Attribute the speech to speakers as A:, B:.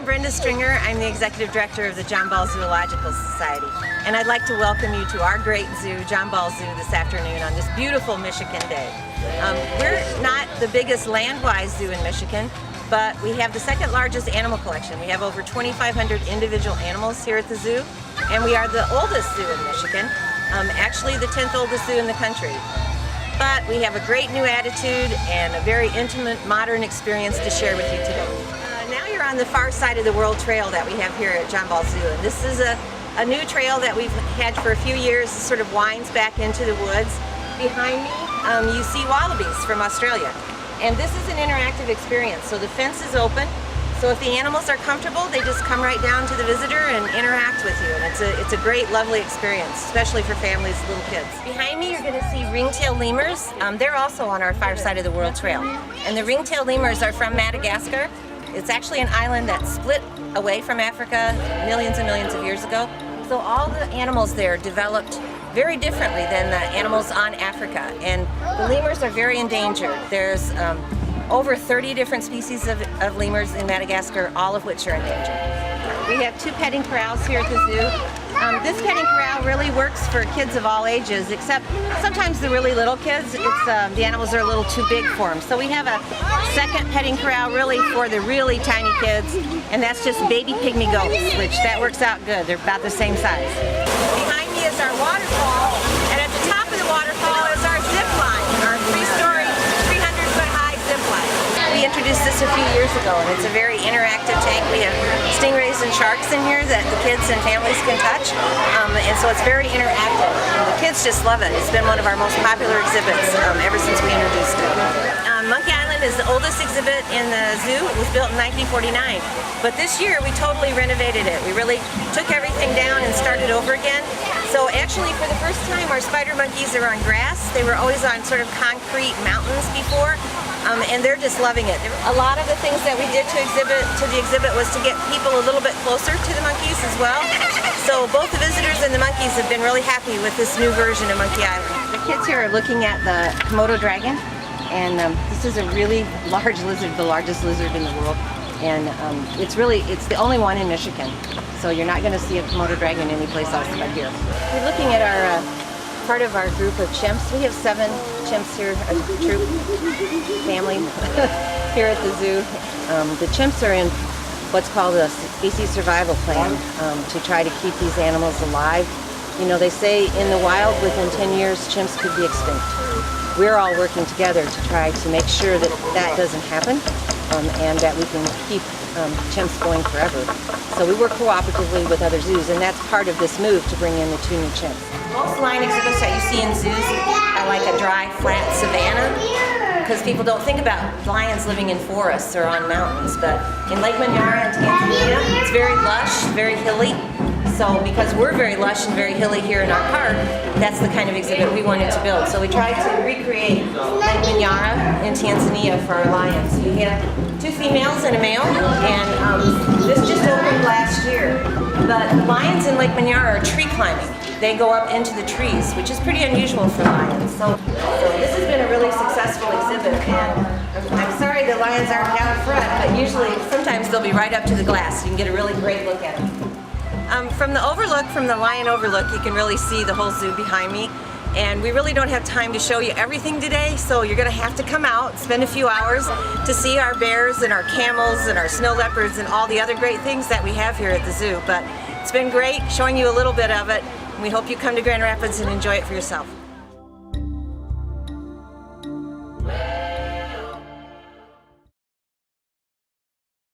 A: Brenda Stringer. I'm the Executive Director of the John Ball Zoological Society. And I'd like to welcome you to our great zoo, John Ball Zoo, this afternoon on this beautiful Michigan day. We're not the biggest land-wise zoo in Michigan, but we have the second largest animal collection. We have over 2,500 individual animals here at the zoo, and we are the oldest zoo in Michigan, actually the 10th oldest zoo in the country. But we have a great new attitude and a very intimate, modern experience to share with you today. Now you're on the far side of the World Trail that we have here at John Ball Zoo, and this is a new trail that we've had for a few years. It sort of winds back into the woods. Behind me, you see wallabies from Australia. And this is an interactive experience. So the fence is open. So if the animals are comfortable, they just come right down to the visitor and interact with you. And it's a great, lovely experience, especially for families with little kids. Behind me, you're going to see ringtail lemurs. They're also on our far side of the World Trail. And the ringtail lemurs are from Madagascar. It's actually an island that split away from Africa millions and millions of years ago. So all the animals there developed very differently than the animals on Africa, and the lemurs are very endangered. There's over 30 different species of lemurs in Madagascar, all of which are endangered. We have two petting corrals here at the zoo. This petting corral really works for kids of all ages, except sometimes the really little kids, the animals are a little too big for them. So we have a second petting corral really for the really tiny kids, and that's just baby pygmy goats, which that works out good. They're about the same size. Behind me is our waterfall, and at the top of the waterfall is our zip line, our 3-story, 300-foot high zip line. We introduced this a few years ago, and it's a very interactive tank. We have stingrays and sharks in here that the kids and families can touch, and so it's very interactive. And the kids just love it. It's been one of our most popular exhibits ever since we introduced it. Monkey Island is the oldest exhibit in the zoo. It was built in 1949, but this year we totally renovated it. We really took everything down and started over again. So actually, for the first time, our spider monkeys are on grass. They were always on sort of concrete mountains before, and they're just loving it. A lot of the things that we did to the exhibit was to get people a little bit closer to the monkeys as well. So both the visitors and the monkeys have been really happy with this new version of Monkey Island. The kids here are looking at the Komodo dragon, and this is a really large lizard, the largest lizard in the world. And it's the only one in Michigan. So you're not going to see a Komodo dragon anyplace else but here. We're looking at our part of our group of chimps. We have 7 chimps here, a troop family here at the zoo. The chimps are in what's called a species survival plan to try to keep these animals alive. You know, they say in the wild within 10 years chimps could be extinct. We're all working together to try to make sure that that doesn't happen, and that we can keep chimps going forever. So we work cooperatively with other zoos, and that's part of this move to bring in the 2 new chimps. Most lion exhibits that you see in zoos are like a dry, flat savanna, because people don't think about lions living in forests or on mountains, but in Lake Manyara in Tanzania, it's very lush, very hilly. So because we're very lush and very hilly here in our park, that's the kind of exhibit we wanted to build. So we tried to recreate Lake Manyara in Tanzania for our lions. We have 2 females and a male, and this just opened last year. But lions in Lake Manyara are tree climbing. They go up into the trees, which is pretty unusual for lions. So this has been a really successful exhibit, and I'm sorry the lions aren't out front, but sometimes they'll be right up to the glass. You can get a really great look at them. From the lion overlook, you can really see the whole zoo behind me. And we really don't have time to show you everything today, so you're going to have to come out, spend a few hours to see our bears and our camels and our snow leopards and all the other great things that we have here at the zoo. But it's been great showing you a little bit of it. We hope you come to Grand Rapids and enjoy it for yourself.